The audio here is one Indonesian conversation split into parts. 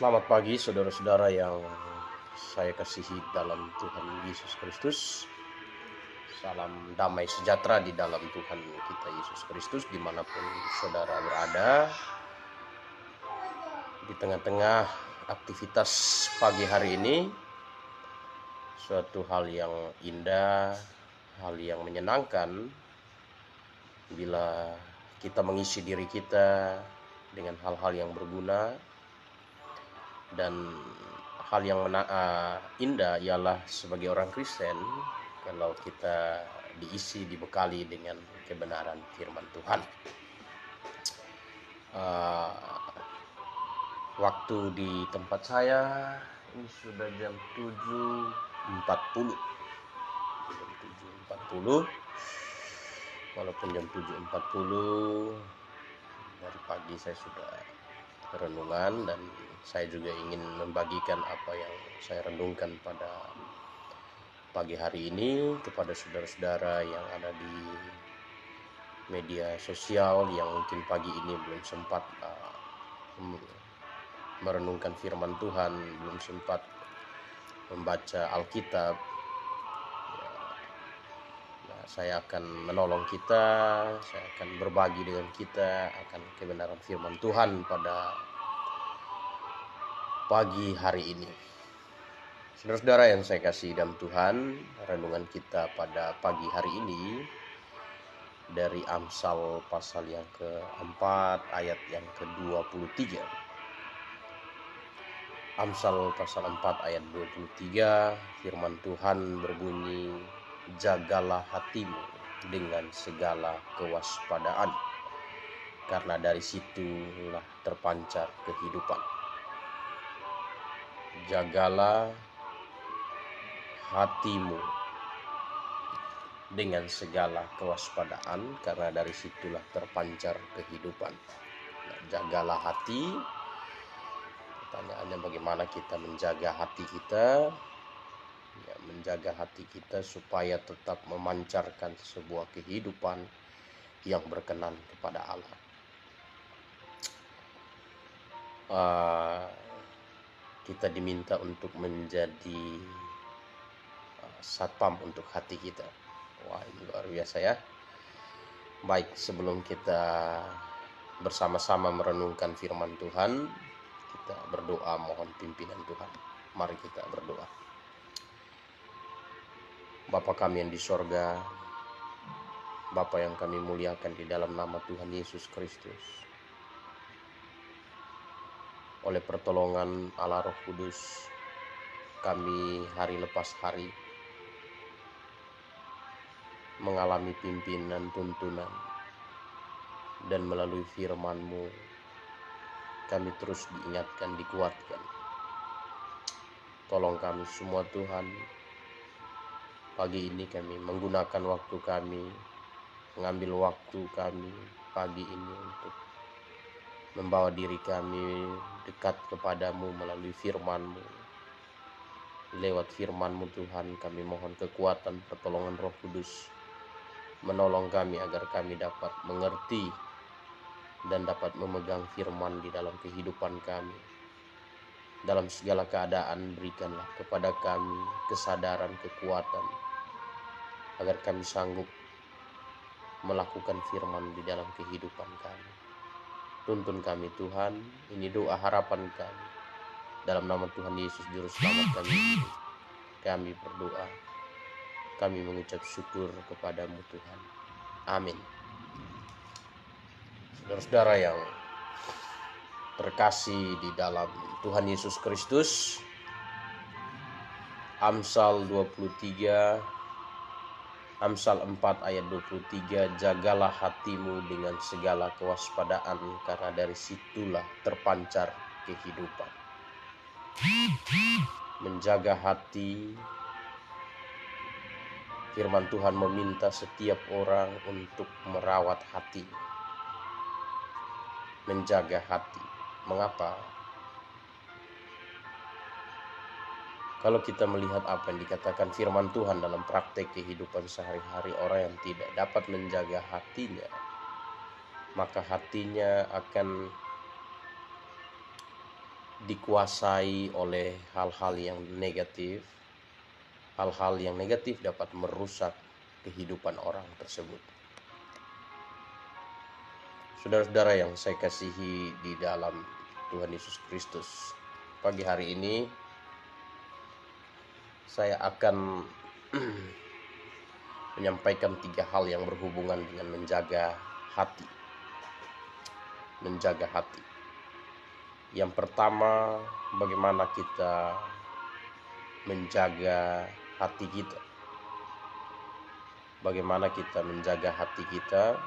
Selamat pagi saudara-saudara yang saya kasihi dalam Tuhan Yesus Kristus. Salam damai sejahtera di dalam Tuhan kita Yesus Kristus dimanapun saudara berada. Di tengah-tengah aktivitas pagi hari ini, suatu hal yang indah, hal yang menyenangkan bila kita mengisi diri kita dengan hal-hal yang berguna. Dan hal yang indah ialah sebagai orang Kristen kalau kita dibekali dengan kebenaran firman Tuhan. Waktu di tempat saya ini sudah jam 7.40. Walaupun jam 7.40 dari pagi saya sudah renungan, dan saya juga ingin membagikan apa yang saya renungkan pada pagi hari ini kepada saudara-saudara yang ada di media sosial yang mungkin pagi ini belum sempat merenungkan firman Tuhan, belum sempat membaca Alkitab. Saya akan menolong kita, saya akan berbagi dengan kita akan kebenaran firman Tuhan pada pagi hari ini. Saudara-saudara yang saya kasih dalam Tuhan, renungan kita pada pagi hari ini dari Amsal pasal yang keempat ayat yang ke-23. Amsal pasal 4 ayat 23, firman Tuhan berbunyi, "Jagalah hatimu dengan segala kewaspadaan, karena dari situlah terpancar kehidupan." Jagalah hatimu dengan segala kewaspadaan, karena dari situlah terpancar kehidupan. Jagalah hati. Pertanyaannya, bagaimana kita menjaga hati kita? Menjaga hati kita supaya tetap memancarkan sebuah kehidupan yang berkenan kepada Allah. Kita diminta untuk menjadi satpam untuk hati kita. Wah, ini luar biasa ya. Baik, sebelum kita bersama-sama merenungkan firman Tuhan. Kita berdoa mohon pimpinan Tuhan. Mari kita berdoa. Bapa kami yang di sorga, Bapa yang kami muliakan di dalam nama Tuhan Yesus Kristus. Oleh pertolongan Allah Roh Kudus, kami hari lepas hari mengalami pimpinan tuntunan, dan melalui firman-Mu kami terus diingatkan, dikuatkan. Tolong kami semua Tuhan, pagi ini kami menggunakan waktu kami, mengambil waktu kami pagi ini untuk membawa diri kami dekat kepadamu melalui firman-Mu. Lewat firman-Mu Tuhan, kami mohon kekuatan pertolongan Roh Kudus menolong kami agar kami dapat mengerti dan dapat memegang firman di dalam kehidupan kami. Dalam segala keadaan berikanlah kepada kami kesadaran, kekuatan, agar kami sanggup melakukan firman di dalam kehidupan kami. Tuntun kami Tuhan, ini doa harapan kami. Dalam nama Tuhan Yesus Juru Selamat kami berdoa. Kami mengucap syukur kepadamu Tuhan. Amin. Saudara-saudara yang terkasih di dalam Tuhan Yesus Kristus, Amsal 23, Amsal 4 ayat 23, jagalah hatimu dengan segala kewaspadaan, karena dari situlah terpancar kehidupan. Menjaga hati, firman Tuhan meminta setiap orang untuk merawat hati, menjaga hati. Mengapa? Kalau kita melihat apa yang dikatakan firman Tuhan dalam praktek kehidupan sehari-hari, orang yang tidak dapat menjaga hatinya, maka hatinya akan dikuasai oleh hal-hal yang negatif. Hal-hal yang negatif dapat merusak kehidupan orang tersebut. Saudara-saudara yang saya kasihi di dalam Tuhan Yesus Kristus, pagi hari ini saya akan menyampaikan 3 hal yang berhubungan dengan menjaga hati. Menjaga hati. Yang pertama, bagaimana kita menjaga hati kita. Bagaimana kita menjaga hati kita?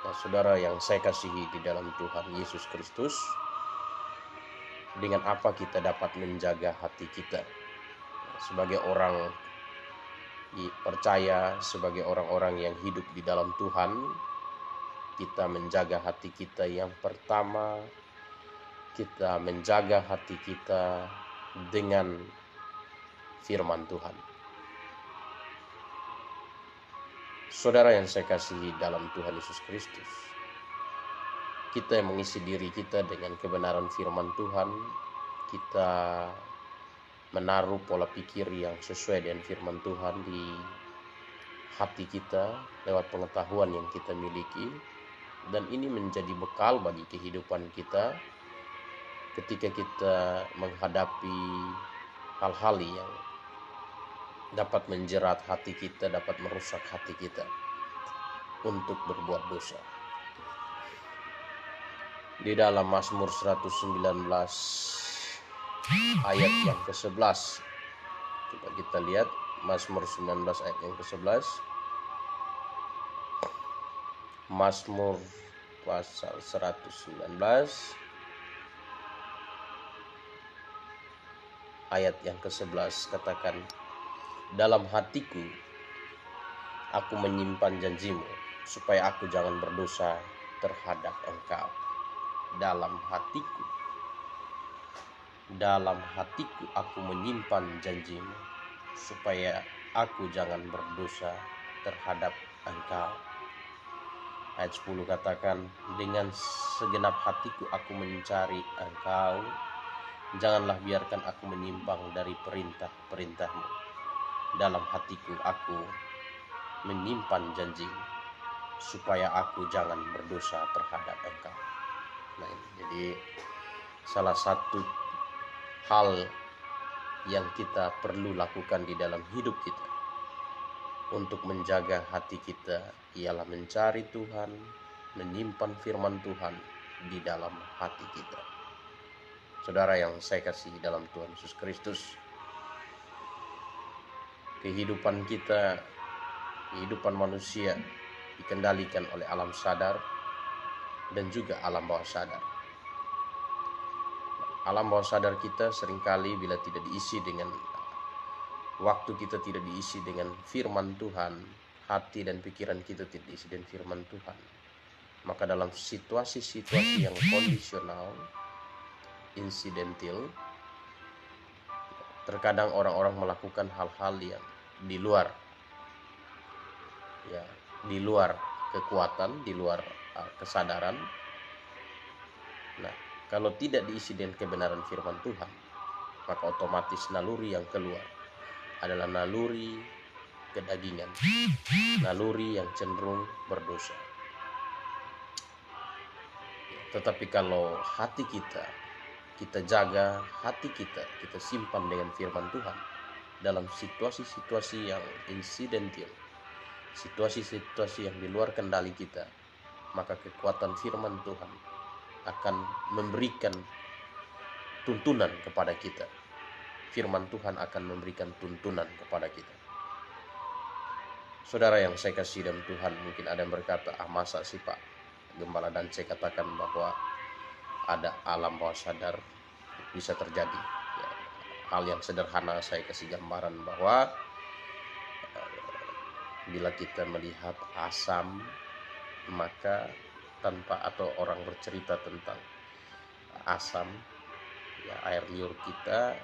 Nah, saudara yang saya kasihi di dalam Tuhan Yesus Kristus, dengan apa kita dapat menjaga hati kita? Sebagai orang percaya, sebagai orang-orang yang hidup di dalam Tuhan, kita menjaga hati kita. Yang pertama, kita menjaga hati kita dengan firman Tuhan. Saudara yang saya kasihi dalam Tuhan Yesus Kristus, kita yang mengisi diri kita dengan kebenaran firman Tuhan, kita menaruh pola pikir yang sesuai dengan firman Tuhan di hati kita lewat pengetahuan yang kita miliki, dan ini menjadi bekal bagi kehidupan kita ketika kita menghadapi hal-hal yang dapat menjerat hati kita, dapat merusak hati kita untuk berbuat dosa. Di dalam Mazmur 119 ayat yang ke-11, coba kita lihat Mazmur 19 ayat yang ke-11. Mazmur pasal 119 ayat yang ke-11 katakan, dalam hatiku aku menyimpan janjimu, supaya aku jangan berdosa terhadap engkau. Dalam hatiku aku menyimpan janjimu, supaya aku jangan berdosa terhadap engkau. Ayat 10 katakan, dengan segenap hatiku aku mencari engkau, janganlah biarkan aku menyimpang dari perintah-perintahmu. Dalam hatiku aku menyimpan janji, supaya aku jangan berdosa terhadap engkau. Nah, jadi salah satu hal yang kita perlu lakukan di dalam hidup kita untuk menjaga hati kita ialah mencari Tuhan, menyimpan firman Tuhan di dalam hati kita. Saudara yang saya kasih dalam Tuhan Yesus Kristus, kehidupan kita, kehidupan manusia dikendalikan oleh alam sadar dan juga alam bawah sadar. Alam bawah sadar kita seringkali bila tidak diisi dengan waktu, kita tidak diisi dengan firman Tuhan, hati dan pikiran kita tidak diisi dengan firman Tuhan, maka dalam situasi-situasi yang kondisional, insidental, terkadang orang-orang melakukan hal-hal yang di luar kekuatan, di luar kesadaran. Nah, kalau tidak diisi dengan kebenaran firman Tuhan, maka otomatis naluri yang keluar adalah naluri kedagingan, naluri yang cenderung berdosa. Tetapi kalau hati kita jaga hati kita simpan dengan firman Tuhan dalam situasi-situasi yang insidental, situasi-situasi yang di luar kendali kita, maka kekuatan firman Tuhan akan memberikan tuntunan kepada kita. Firman Tuhan akan memberikan tuntunan kepada kita. Saudara yang saya kasih dalam Tuhan, mungkin ada yang berkata, masa sih Pak Gembala dan saya katakan bahwa ada alam bawah sadar, bisa terjadi. Ya, hal yang sederhana saya kasih gambaran bahwa bila kita melihat asam, maka tanpa atau orang bercerita tentang asam, ya, air liur kita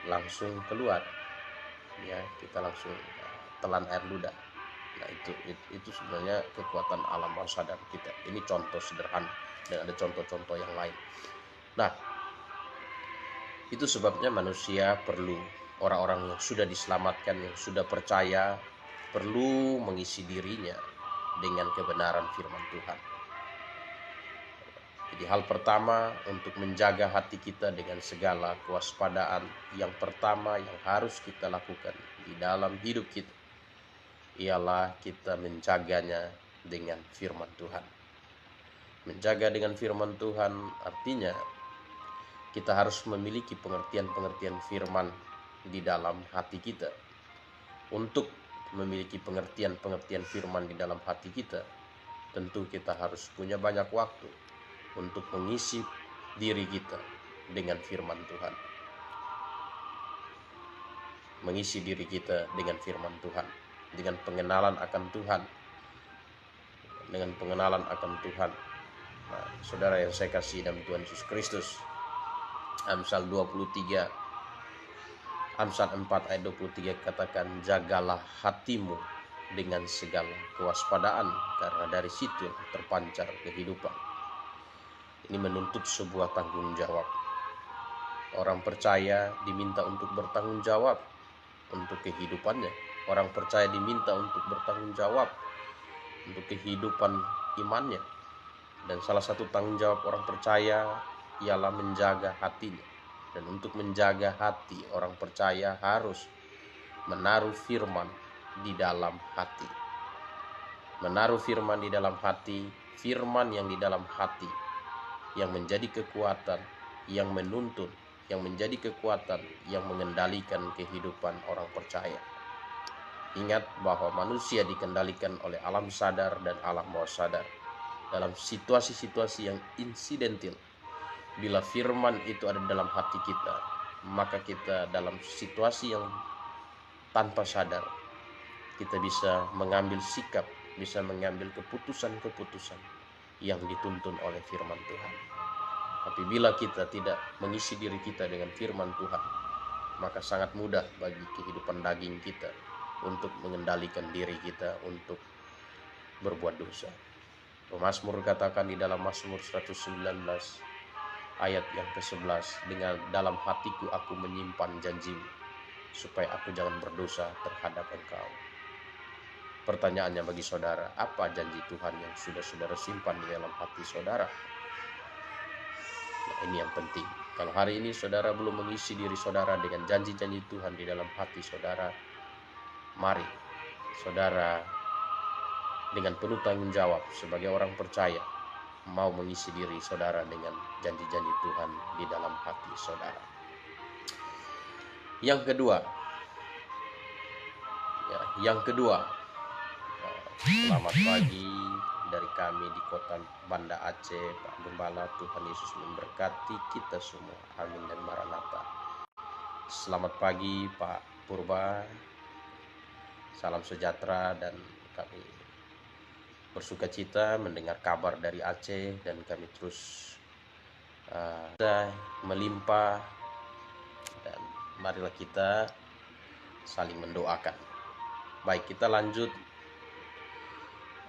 langsung keluar, ya, kita langsung telan air ludah. Nah, itu sebenarnya kekuatan alam bawah sadar kita. Ini contoh sederhana dan ada contoh-contoh yang lain. Nah, itu sebabnya manusia perlu, orang-orang yang sudah diselamatkan, yang sudah percaya, perlu mengisi dirinya dengan kebenaran firman Tuhan. Jadi hal pertama untuk menjaga hati kita dengan segala kewaspadaan, yang pertama yang harus kita lakukan di dalam hidup kita ialah kita menjaganya dengan firman Tuhan. Menjaga dengan firman Tuhan artinya kita harus memiliki pengertian-pengertian firman di dalam hati kita. Untuk memiliki pengertian-pengertian firman di dalam hati kita, tentu kita harus punya banyak waktu untuk mengisi diri kita dengan firman Tuhan. Mengisi diri kita dengan firman Tuhan, dengan pengenalan akan Tuhan. Dengan pengenalan akan Tuhan. Nah, saudara yang saya kasih dalam Tuhan Yesus Kristus, Amsal 4 ayat 23 katakan, jagalah hatimu dengan segala kewaspadaan, karena dari situ terpancar kehidupan. Ini menuntut sebuah tanggung jawab. Orang percaya diminta untuk bertanggung jawab untuk kehidupannya. Orang percaya diminta untuk bertanggung jawab untuk kehidupan imannya. Dan salah satu tanggung jawab orang percaya ialah menjaga hatinya. Dan untuk menjaga hati, orang percaya harus menaruh firman di dalam hati. Menaruh firman di dalam hati, firman yang di dalam hati, yang menjadi kekuatan, yang menuntun, yang menjadi kekuatan, yang mengendalikan kehidupan orang percaya. Ingat bahwa manusia dikendalikan oleh alam sadar dan alam bawah sadar. Dalam situasi-situasi yang insidental, bila firman itu ada dalam hati kita, maka kita dalam situasi yang tanpa sadar, kita bisa mengambil sikap, bisa mengambil keputusan-keputusan yang dituntun oleh firman Tuhan. Tapi bila kita tidak mengisi diri kita dengan firman Tuhan, maka sangat mudah bagi kehidupan daging kita untuk mengendalikan diri kita untuk berbuat dosa. Pemazmur katakan di dalam Mazmur 119 ayat yang ke-11, dengan dalam hatiku aku menyimpan janjimu, supaya aku jangan berdosa terhadap Engkau. Pertanyaannya bagi saudara, apa janji Tuhan yang sudah saudara simpan di dalam hati saudara? Nah, ini yang penting. Kalau hari ini saudara belum mengisi diri saudara dengan janji-janji Tuhan di dalam hati saudara, mari saudara dengan penuh tanggung jawab sebagai orang percaya mau mengisi diri saudara dengan janji-janji Tuhan di dalam hati saudara. Yang kedua, selamat pagi dari kami di kota Banda Aceh, Pak Gembala. Tuhan Yesus memberkati kita semua. Amin dan Maranatha. Selamat pagi Pak Purba. Salam sejahtera, dan kami bersuka cita mendengar kabar dari Aceh, dan kami terus melimpah, dan marilah kita saling mendoakan. Baik, kita lanjut.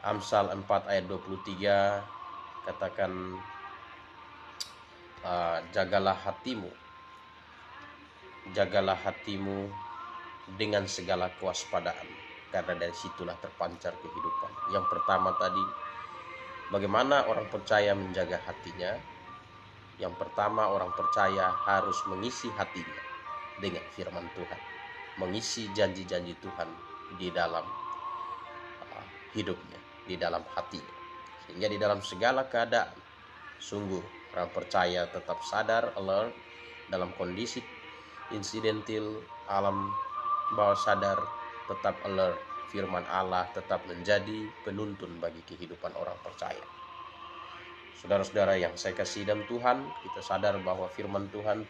Amsal 4 ayat 23 katakan, jagalah hatimu dengan segala kewaspadaan, karena dari situlah terpancar kehidupan. Yang pertama tadi, bagaimana orang percaya menjaga hatinya? Yang pertama, orang percaya harus mengisi hatinya dengan firman Tuhan, mengisi janji-janji Tuhan di dalam hidupnya, di dalam hatinya, sehingga di dalam segala keadaan sungguh orang percaya tetap sadar, alert dalam kondisi insidentil alam bawah sadar, tetap alert. Firman Allah tetap menjadi penuntun bagi kehidupan orang percaya. Saudara-saudara yang saya kasih dalam Tuhan, kita sadar bahwa firman Tuhan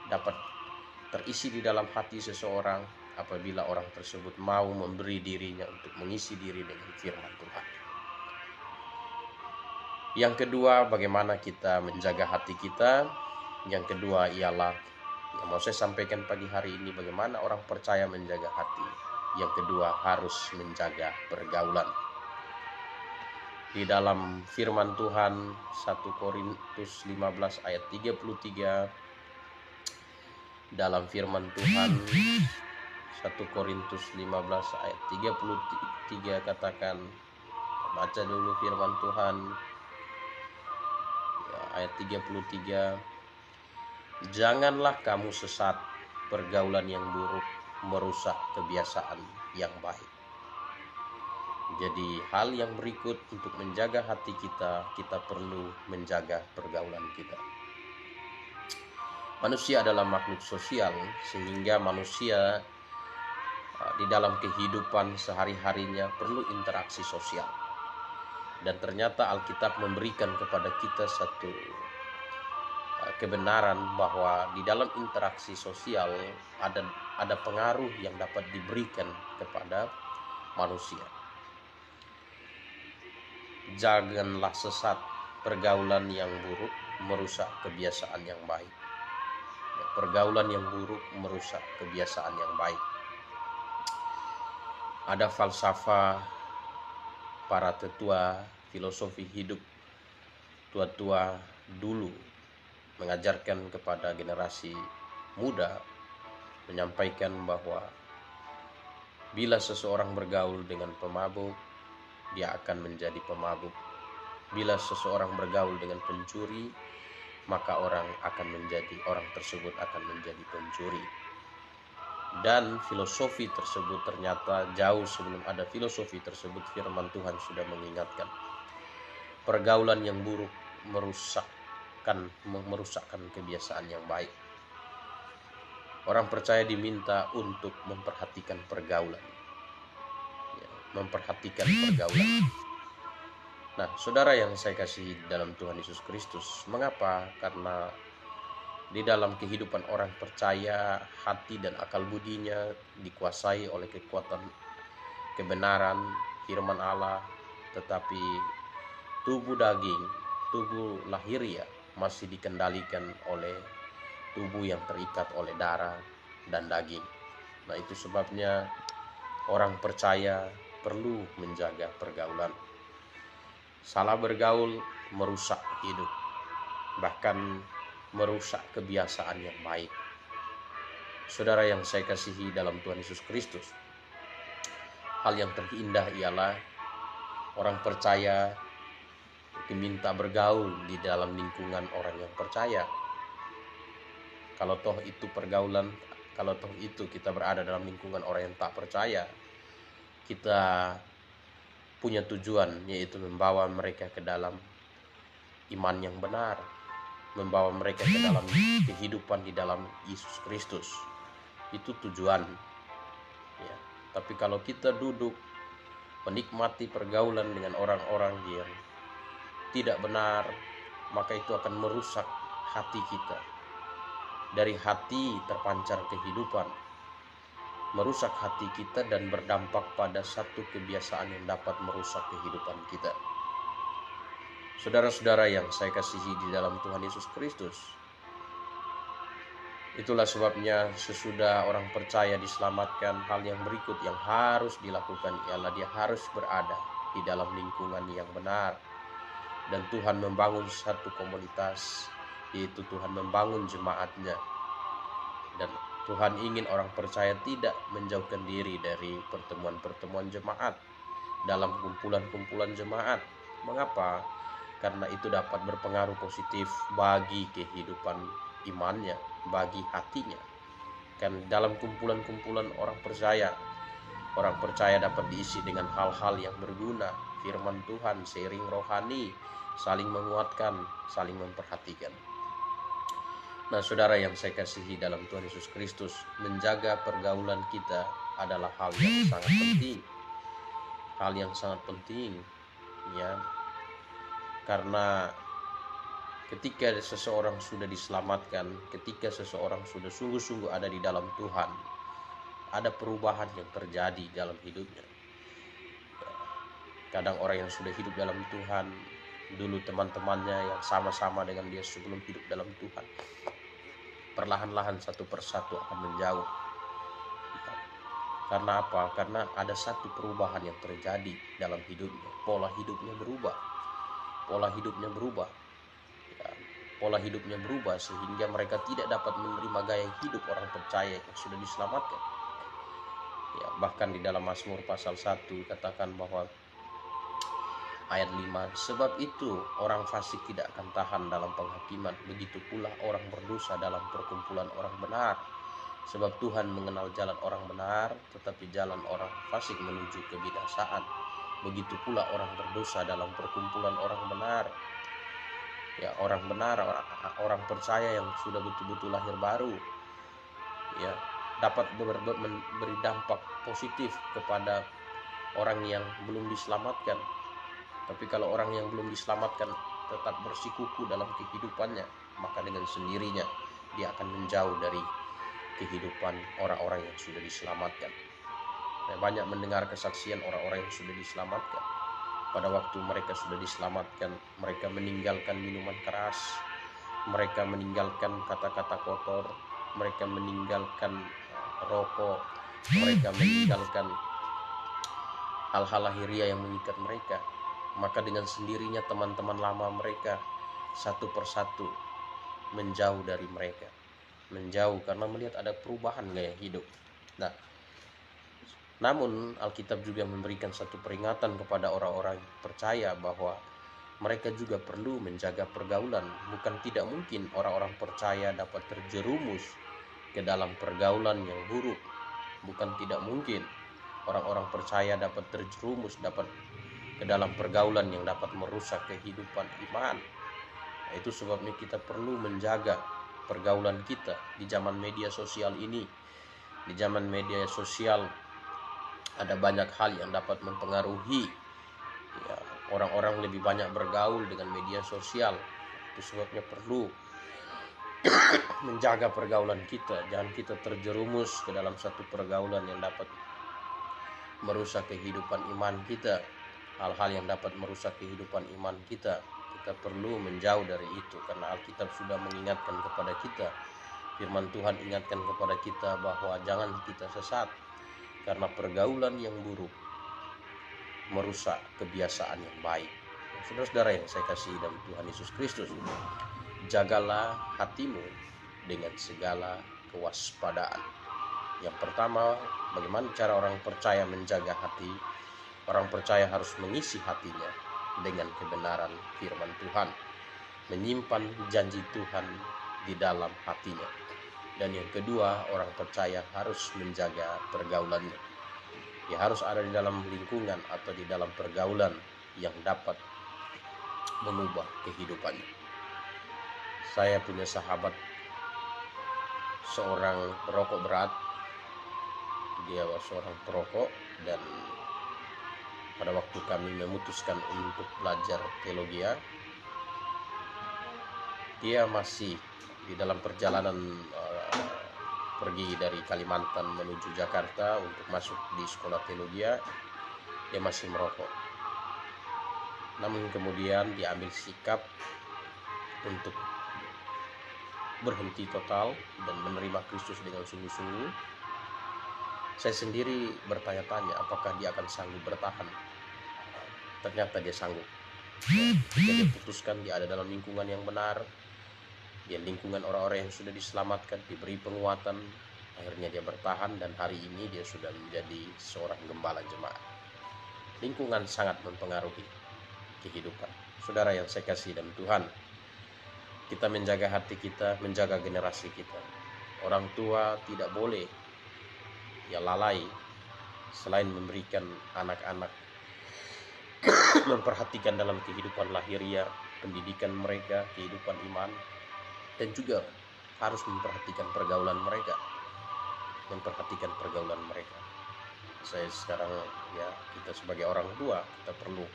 dapat terisi di dalam hati seseorang apabila orang tersebut mau memberi dirinya untuk mengisi diri dengan firman Tuhan. Yang kedua, bagaimana kita menjaga hati kita? Yang kedua ialah yang mau saya sampaikan pagi hari ini, bagaimana orang percaya menjaga hati. Yang kedua, harus menjaga pergaulan. Di dalam firman Tuhan 1 Korintus 15 ayat 33, dalam firman Tuhan 1 Korintus 15 ayat 33 katakan, baca dulu firman Tuhan ayat 33, janganlah kamu sesat, pergaulan yang buruk merusak kebiasaan yang baik. Jadi hal yang berikut untuk menjaga hati kita, kita perlu menjaga pergaulan kita. Manusia adalah makhluk sosial, sehingga manusia di dalam kehidupan sehari-harinya perlu interaksi sosial. Dan ternyata Alkitab memberikan kepada kita satu kebenaran bahwa di dalam interaksi sosial ada pengaruh yang dapat diberikan kepada manusia. Janganlah sesat, pergaulan yang buruk merusak kebiasaan yang baik. Pergaulan yang buruk merusak kebiasaan yang baik. Ada falsafah para tetua filosofi hidup tua-tua dulu mengajarkan kepada generasi muda, menyampaikan bahwa bila seseorang bergaul dengan pemabuk, dia akan menjadi pemabuk. Bila seseorang bergaul dengan pencuri, maka orang tersebut akan menjadi pencuri. Dan filosofi tersebut ternyata jauh sebelum ada filosofi tersebut, firman Tuhan sudah mengingatkan pergaulan yang buruk merusakkan kebiasaan yang baik. Orang percaya diminta untuk memperhatikan pergaulan. Nah, saudara yang saya kasih dalam Tuhan Yesus Kristus, mengapa? Karena di dalam kehidupan orang percaya, hati dan akal budinya dikuasai oleh kekuatan kebenaran firman Allah, tetapi tubuh daging, tubuh lahiriah masih dikendalikan oleh tubuh yang terikat oleh darah dan daging. Nah, itu sebabnya orang percaya perlu menjaga pergaulan. Salah bergaul merusak hidup, bahkan merusak kebiasaan yang baik. Saudara yang saya kasihi dalam Tuhan Yesus Kristus, hal yang terindah ialah orang percaya diminta bergaul di dalam lingkungan orang yang percaya. Kalau toh itu kita berada dalam lingkungan orang yang tak percaya, kita punya tujuan, yaitu membawa mereka ke dalam iman yang benar, membawa mereka ke dalam kehidupan di dalam Yesus Kristus. Itu tujuan ya. Tapi kalau kita duduk menikmati pergaulan dengan orang-orang yang tidak benar, maka itu akan merusak hati kita. Dari hati terpancar kehidupan, merusak hati kita dan berdampak pada satu kebiasaan yang dapat merusak kehidupan kita. Saudara-saudara yang saya kasihi di dalam Tuhan Yesus Kristus, itulah sebabnya sesudah orang percaya diselamatkan, hal yang berikut yang harus dilakukan ialah dia harus berada di dalam lingkungan yang benar. Dan Tuhan membangun satu komunitas, yaitu Tuhan membangun jemaatnya. Dan Tuhan ingin orang percaya tidak menjauhkan diri dari pertemuan-pertemuan jemaat, dalam kumpulan-kumpulan jemaat. Mengapa? Karena itu dapat berpengaruh positif bagi kehidupan imannya, bagi hatinya. Kan dalam kumpulan-kumpulan orang percaya dapat diisi dengan hal-hal yang berguna, firman Tuhan, sharing rohani, saling menguatkan, saling memperhatikan. Nah, saudara yang saya kasihi dalam Tuhan Yesus Kristus, menjaga pergaulan kita adalah hal yang sangat penting. Hal yang sangat penting ya. Karena ketika seseorang sudah diselamatkan, ketika seseorang sudah sungguh-sungguh ada di dalam Tuhan, ada perubahan yang terjadi dalam hidupnya. Kadang orang yang sudah hidup dalam Tuhan, dulu teman-temannya yang sama-sama dengan dia sebelum hidup dalam Tuhan, perlahan-lahan satu persatu akan menjauh. Karena apa? Karena ada satu perubahan yang terjadi dalam hidupnya. Pola hidupnya berubah. Pola hidupnya berubah sehingga mereka tidak dapat menerima gaya hidup orang percaya yang sudah diselamatkan. Ya, bahkan di dalam Mazmur pasal 1 katakan bahwa ayat 5, sebab itu orang fasik tidak akan tahan dalam penghakiman, begitu pula orang berdosa dalam perkumpulan orang benar. Sebab Tuhan mengenal jalan orang benar, tetapi jalan orang fasik menuju kebinasaan. Begitu pula orang berdosa dalam perkumpulan orang benar. Ya, orang benar, orang percaya yang sudah betul-betul lahir baru, ya, dapat memberi dampak positif kepada orang yang belum diselamatkan. Tapi kalau orang yang belum diselamatkan tetap bersikuku dalam kehidupannya, maka dengan sendirinya dia akan menjauh dari kehidupan orang-orang yang sudah diselamatkan. Saya banyak mendengar kesaksian orang-orang yang sudah diselamatkan. Pada waktu mereka sudah diselamatkan, mereka meninggalkan minuman keras, mereka meninggalkan kata-kata kotor, mereka meninggalkan rokok, mereka meninggalkan hal-hal lahiriah yang mengikat mereka. Maka dengan sendirinya teman-teman lama mereka satu persatu menjauh dari mereka. Menjauh karena melihat ada perubahan gaya hidup. Nah, namun Alkitab juga memberikan satu peringatan kepada orang-orang percaya bahwa mereka juga perlu menjaga pergaulan. Bukan tidak mungkin orang-orang percaya dapat terjerumus ke dalam pergaulan yang buruk. Bukan tidak mungkin orang-orang percaya dapat terjerumus, dapat ke dalam pergaulan yang dapat merusak kehidupan iman. Nah, itu sebabnya kita perlu menjaga pergaulan kita di zaman media sosial ini. Di zaman media sosial ada banyak hal yang dapat mempengaruhi ya, orang-orang lebih banyak bergaul dengan media sosial. Itu sebabnya perlu menjaga pergaulan kita. Jangan kita terjerumus ke dalam satu pergaulan yang dapat merusak kehidupan iman kita. Hal-hal yang dapat merusak kehidupan iman kita perlu menjauh dari itu, karena Alkitab sudah mengingatkan kepada kita. Firman Tuhan ingatkan kepada kita bahwa jangan kita sesat, karena pergaulan yang buruk merusak kebiasaan yang baik. Saudara-saudara yang saya kasih dalam Tuhan Yesus Kristus, jagalah hatimu dengan segala kewaspadaan. Yang pertama, bagaimana cara orang percaya menjaga hati? Orang percaya harus mengisi hatinya dengan kebenaran firman Tuhan, menyimpan janji Tuhan di dalam hatinya. Dan yang kedua, orang percaya harus menjaga pergaulannya. Dia harus ada di dalam lingkungan atau di dalam pergaulan yang dapat mengubah kehidupannya. Saya punya sahabat seorang perokok berat. Dia seorang perokok, dan pada waktu kami memutuskan untuk belajar teologi, dia masih di dalam perjalanan pergi dari Kalimantan menuju Jakarta untuk masuk di sekolah teologi. Dia masih merokok. Namun kemudian dia ambil sikap untuk berhenti total dan menerima Kristus dengan sungguh-sungguh. Saya sendiri bertanya-tanya apakah dia akan sanggup bertahan. Ternyata dia sanggup. Dia putuskan, dia ada dalam lingkungan yang benar, dia lingkungan orang-orang yang sudah diselamatkan, diberi penguatan. Akhirnya dia bertahan, dan hari ini dia sudah menjadi seorang gembala jemaat. Lingkungan sangat mempengaruhi kehidupan. Saudara yang saya kasih dalam Tuhan, kita menjaga hati kita, menjaga generasi kita. Orang tua tidak boleh lalai selain memberikan anak-anak, memperhatikan dalam kehidupan lahiriah, pendidikan mereka, kehidupan iman, dan juga harus memperhatikan pergaulan mereka. Saya sekarang kita sebagai orang tua, kita perlu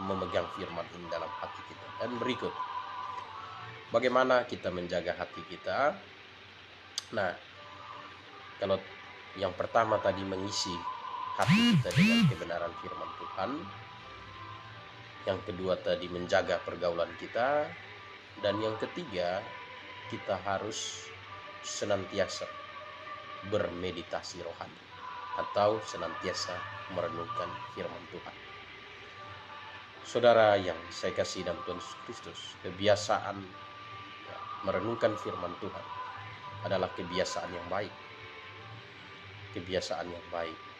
memegang firman ini dalam hati kita. Dan berikut, bagaimana kita menjaga hati kita? Nah, kalau yang pertama tadi mengisi hati kita dengan kebenaran firman Tuhan, yang kedua tadi menjaga pergaulan kita, dan yang ketiga kita harus senantiasa bermeditasi rohani atau senantiasa merenungkan firman Tuhan. Saudara yang saya kasih dalam Tuhan Yesus Kristus, kebiasaan merenungkan firman Tuhan adalah kebiasaan yang baik.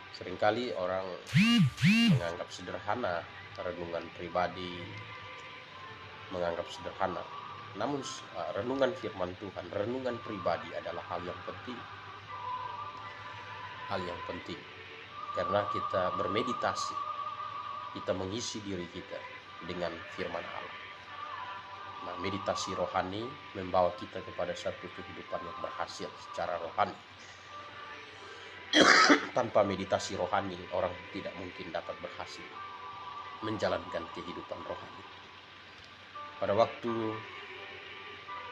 Seringkali orang menganggap sederhana renungan pribadi, menganggap sederhana. Namun renungan firman Tuhan, renungan pribadi adalah hal yang penting. Karena kita bermeditasi, kita mengisi diri kita dengan firman Allah. Nah, meditasi rohani membawa kita kepada satu kehidupan yang berhasil secara rohani. Tanpa meditasi rohani, orang tidak mungkin dapat berhasil menjalankan kehidupan rohani. Pada waktu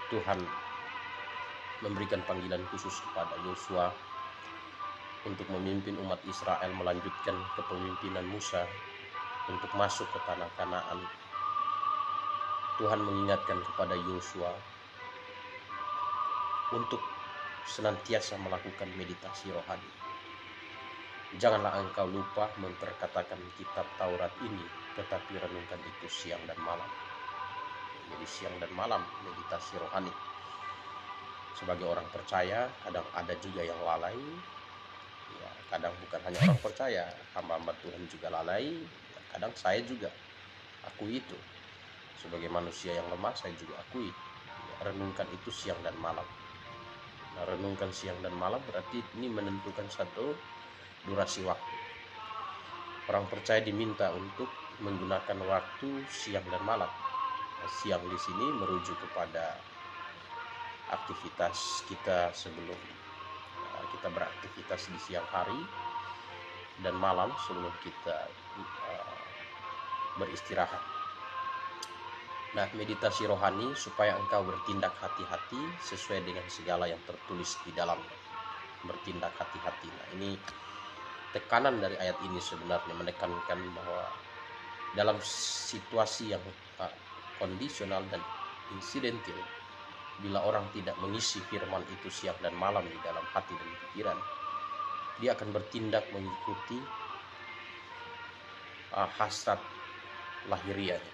Tuhan memberikan panggilan khusus kepada Yosua untuk memimpin umat Israel melanjutkan kepemimpinan Musa untuk masuk ke tanah Kanaan, Tuhan mengingatkan kepada Yosua untuk senantiasa melakukan meditasi rohani. Janganlah engkau lupa memperkatakan kitab Taurat ini, tetapi renungkan itu siang dan malam. Jadi siang dan malam meditasi rohani. Sebagai orang percaya, kadang ada juga yang lalai. Kadang bukan hanya orang percaya, hamba-hamba Tuhan juga lalai. Kadang saya juga akui itu. Sebagai manusia yang lemah, saya juga akui. Renungkan itu siang dan malam. Nah, renungkan siang dan malam berarti ini menentukan satu durasi waktu. Orang percaya diminta untuk menggunakan waktu siang dan malam. Nah, siang di sini merujuk kepada aktivitas kita sebelum kita beraktivitas di siang hari, dan malam sebelum kita beristirahat. Nah, meditasi rohani supaya engkau bertindak hati-hati sesuai dengan segala yang tertulis di dalamnya. Bertindak hati-hati. Nah, ini tekanan dari ayat ini sebenarnya menekankan bahwa dalam situasi yang kondisional dan insidental, bila orang tidak mengisi firman itu siang dan malam di dalam hati dan pikiran, dia akan bertindak mengikuti hasrat lahiriahnya.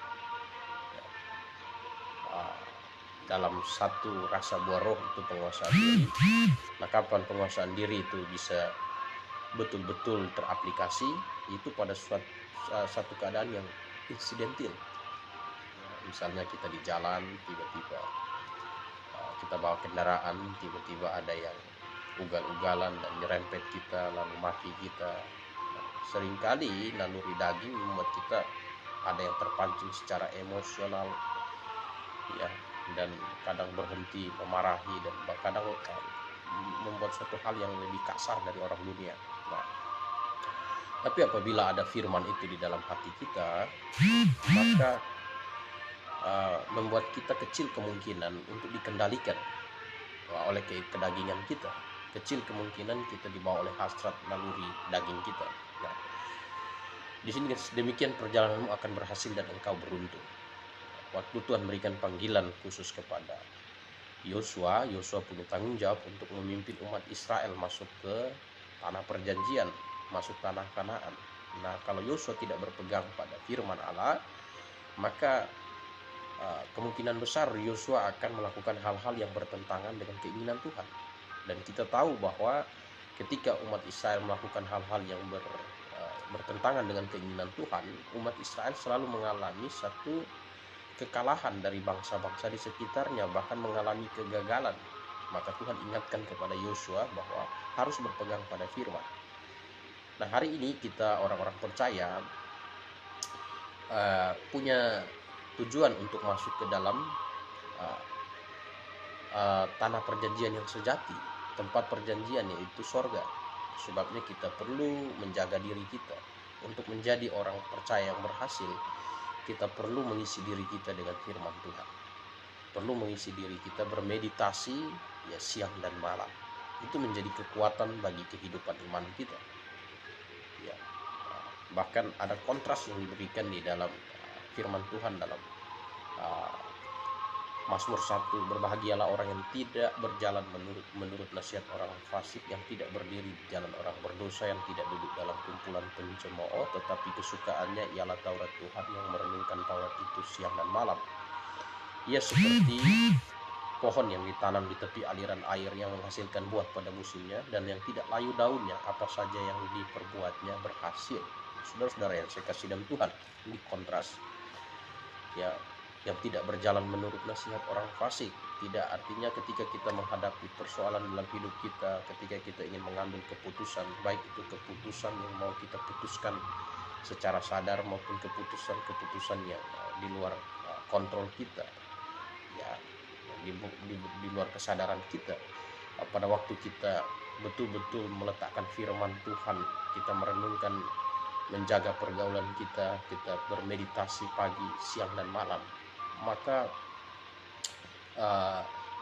Dalam satu rasa buah roh itu penguasaan diri. Nah, kapan penguasaan diri itu bisa betul-betul teraplikasi? Itu pada satu keadaan yang insidentil. Misalnya kita di jalan, tiba-tiba kita bawa kendaraan, tiba-tiba ada yang ugal-ugalan dan nyerempet kita lalu maki kita. Seringkali naluri daging membuat kita ada yang terpancing secara emosional, ya, dan kadang berhenti memarahi dan kadang membuat suatu hal yang lebih kasar dari orang dunia. Nah, tapi apabila ada firman itu di dalam hati kita, maka membuat kita kecil kemungkinan untuk dikendalikan oleh kedagingan kita. Kecil kemungkinan kita dibawa oleh hasrat naluri daging kita. Nah, di sini demikian perjalananmu akan berhasil dan engkau beruntung. Waktu Tuhan berikan panggilan khusus kepada Yosua punya tanggung jawab untuk memimpin umat Israel masuk ke tanah perjanjian, masuk tanah Kanaan. Nah, kalau Yosua tidak berpegang pada firman Allah, maka kemungkinan besar Yosua akan melakukan hal-hal yang bertentangan dengan keinginan Tuhan. Dan kita tahu bahwa ketika umat Israel melakukan hal-hal yang bertentangan dengan keinginan Tuhan, umat Israel selalu mengalami satu kekalahan dari bangsa-bangsa di sekitarnya, bahkan mengalami kegagalan. Maka Tuhan ingatkan kepada Yosua bahwa harus berpegang pada firman. Nah, hari ini kita orang-orang percaya punya tujuan untuk masuk ke dalam tanah perjanjian yang sejati, tempat perjanjian yaitu sorga. Sebabnya kita perlu menjaga diri kita. Untuk menjadi orang percaya yang berhasil, kita perlu mengisi diri kita dengan firman Tuhan. Perlu mengisi diri kita bermeditasi ya siang dan malam. Itu menjadi kekuatan bagi kehidupan iman kita. Ya, bahkan ada kontras yang diberikan di dalam firman Tuhan dalam Mazmur 1, berbahagialah orang yang tidak berjalan menurut nasihat orang fasik, yang tidak berdiri di jalan orang berdosa, yang tidak duduk dalam kumpulan pencemooh, tetapi kesukaannya ialah Taurat Tuhan, yang merenungkan Taurat itu siang dan malam. Ia seperti pohon yang ditanam di tepi aliran air, yang menghasilkan buah pada musimnya, dan yang tidak layu daunnya, apa saja yang diperbuatnya berhasil. Saudara-saudara yang saya kasih dalam Tuhan, ini kontras. Ya, yang tidak berjalan menurut nasihat orang fasik. Tidak artinya ketika kita menghadapi persoalan dalam hidup kita, ketika kita ingin mengambil keputusan, baik itu keputusan yang mau kita putuskan secara sadar maupun keputusan yang di luar kontrol kita, ya, di luar kesadaran kita. Pada waktu kita betul-betul meletakkan firman Tuhan, kita merenungkan, menjaga pergaulan kita, kita bermeditasi pagi, siang dan malam, maka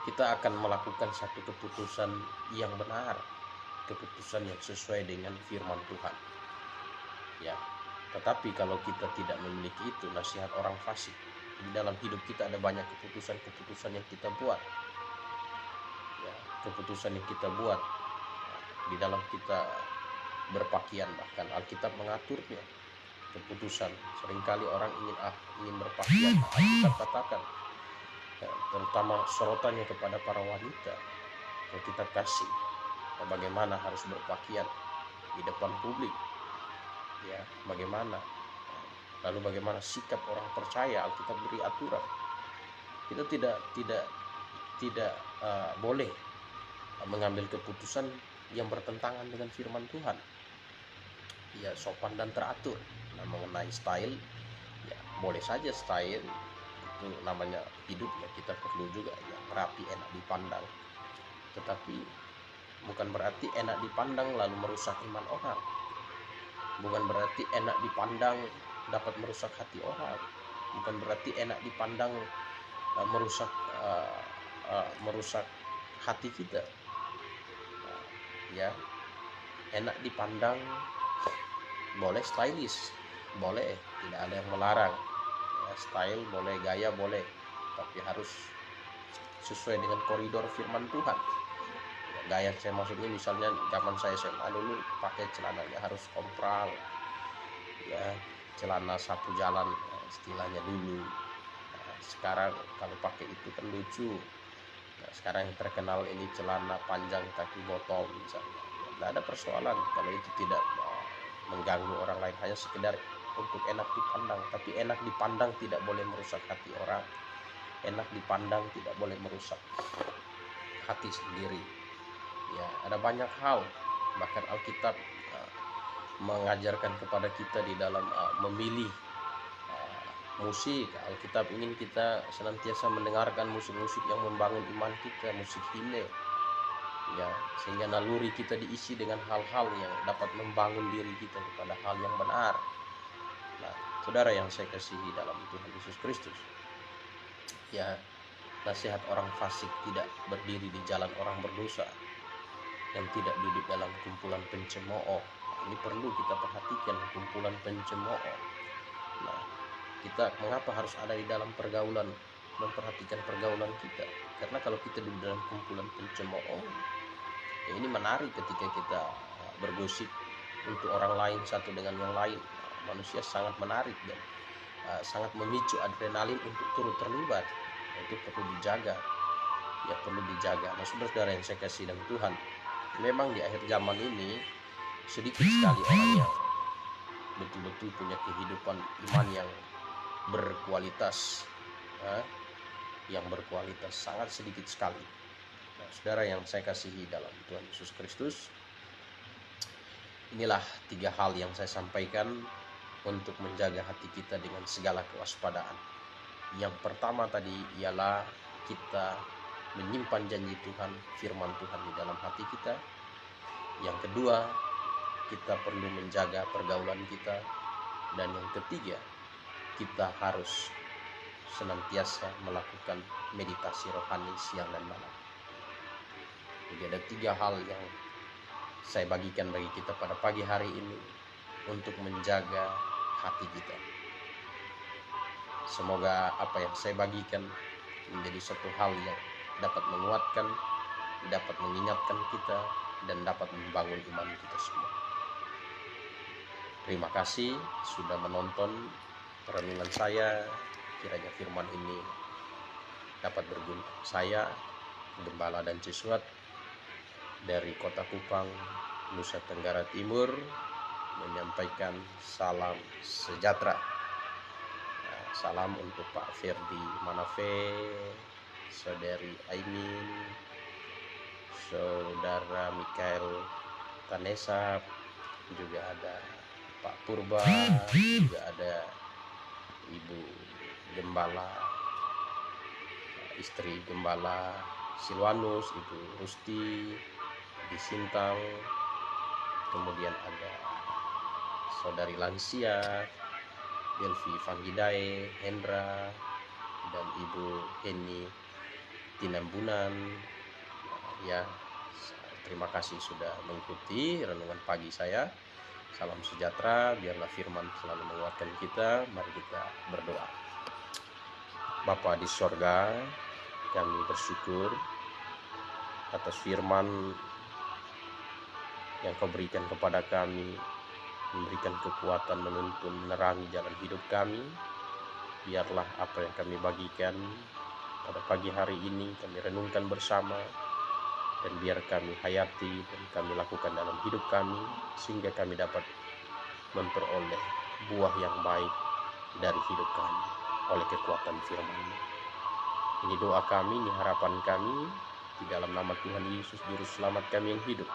kita akan melakukan satu keputusan yang benar, keputusan yang sesuai dengan firman Tuhan. Ya, tetapi kalau kita tidak memiliki itu, nasihat orang fasik, di dalam hidup kita ada banyak keputusan yang kita buat. Ya, keputusan yang kita buat di dalam kita berpakaian, bahkan Alkitab mengaturnya. Keputusan, seringkali orang ingin berpakaian, Alkitab katakan, ya, terutama sorotannya kepada para wanita, Alkitab kasih bagaimana harus berpakaian di depan publik, ya, bagaimana, lalu bagaimana sikap orang percaya, Alkitab beri aturan. Kita tidak boleh mengambil keputusan yang bertentangan dengan firman Tuhan. Ya, sopan dan teratur. Nah, mengenai style, ya boleh saja style itu namanya hidup, ya, kita perlu juga ya rapi, enak dipandang. Tetapi bukan berarti enak dipandang lalu merusak iman orang. Bukan berarti enak dipandang dapat merusak hati orang. Bukan berarti enak dipandang merusak hati kita. Ya, enak dipandang boleh, stylish boleh, tidak ada yang melarang. Ya, style boleh, gaya boleh, tapi harus sesuai dengan koridor firman Tuhan. Ya, gaya saya maksudnya misalnya zaman saya SMA dulu pakai celananya harus kompral, ya, celana sapu jalan istilahnya dulu. Nah, sekarang kalau pakai itu kan lucu. Nah, sekarang yang terkenal ini celana panjang kaki botol misalnya. Tidak ada persoalan kalau itu tidak mengganggu orang lain, hanya sekedar untuk enak dipandang, tapi enak dipandang tidak boleh merusak hati orang. Enak dipandang tidak boleh merusak hati sendiri. Ya, ada banyak hal, bahkan Alkitab mengajarkan kepada kita di dalam memilih musik. Alkitab ingin kita senantiasa mendengarkan musik-musik yang membangun iman kita, musik himne, ya, sehingga naluri kita diisi dengan hal-hal yang dapat membangun diri kita kepada hal yang benar. Nah, saudara yang saya kasihi dalam Tuhan Yesus Kristus, ya, nasihat orang fasik tidak berdiri di jalan orang berdosa, yang tidak duduk dalam kumpulan pencemooh. Ini perlu kita perhatikan, kumpulan pencemooh. Nah, kita mengapa harus ada di dalam pergaulan, memperhatikan pergaulan kita? Karena kalau kita duduk dalam kumpulan pencemooh, ya ini menarik ketika kita bergosip untuk orang lain satu dengan yang lain. Manusia sangat menarik dan sangat memicu adrenalin untuk turut terlibat. Itu perlu dijaga, ya perlu dijaga. Nah, saudara yang saya kasih dalam Tuhan, memang di akhir zaman ini sedikit sekali orang yang betul-betul punya kehidupan iman yang berkualitas, yang berkualitas, sangat sedikit sekali. Nah, saudara yang saya kasihi dalam Tuhan Yesus Kristus, inilah 3 hal yang saya sampaikan untuk menjaga hati kita dengan segala kewaspadaan. Yang pertama tadi ialah kita menyimpan janji Tuhan, firman Tuhan di dalam hati kita. Yang kedua, kita perlu menjaga pergaulan kita. Dan yang ketiga, kita harus senantiasa melakukan meditasi rohani siang dan malam. Jadi ada 3 hal yang saya bagikan bagi kita pada pagi hari ini untuk menjaga hati kita. Semoga apa yang saya bagikan menjadi satu hal yang dapat menguatkan, dapat mengingatkan kita, dan dapat membangun iman kita semua. Terima kasih sudah menonton renungan saya. Kiranya firman ini dapat berguna. Saya, Gembala Dan Jesuat dari Kota Kupang, Nusa Tenggara Timur, menyampaikan salam sejahtera. Salam untuk Pak Ferdi Manafe, Saudari Aimin, Saudara Mikael Tanesa, juga ada Pak Purba, juga ada Ibu Gembala, istri Gembala Silwanus, Ibu Rusti di Sintang, kemudian ada Saudari Lansia, Delvi Fanggidae, Hendra, dan Ibu Heni Tinambunan. Ya, terima kasih sudah mengikuti renungan pagi saya. Salam sejahtera, biarlah firman selalu menguatkan kita. Mari kita berdoa. Bapa di sorga, kami bersyukur atas firman yang Kau berikan kepada kami, memberikan kekuatan, menuntun, menerangi jalan hidup kami. Biarlah apa yang kami bagikan pada pagi hari ini kami renungkan bersama, dan biar kami hayati dan kami lakukan dalam hidup kami, sehingga kami dapat memperoleh buah yang baik dari hidup kami oleh kekuatan firman-Mu. Ini doa kami, ini harapan kami, di dalam nama Tuhan Yesus Juru Selamat kami yang hidup.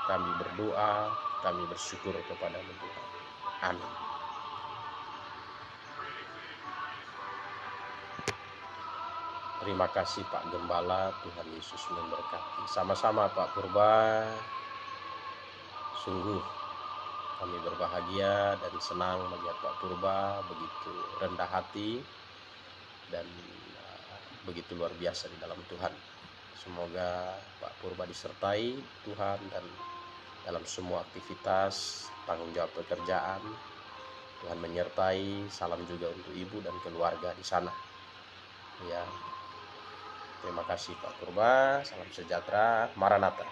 Kami berdoa, kami bersyukur kepada-Mu Tuhan. Amin. Terima kasih Pak Gembala, Tuhan Yesus memberkati. Sama-sama Pak Purba. Sungguh kami berbahagia dan senang melihat Pak Purba begitu rendah hati dan begitu luar biasa di dalam Tuhan. Semoga Pak Purba disertai Tuhan dan dalam semua aktivitas, tanggung jawab pekerjaan. Tuhan menyertai. Salam juga untuk ibu dan keluarga di sana. Ya. Terima kasih Pak Purba. Salam sejahtera. Maranatha.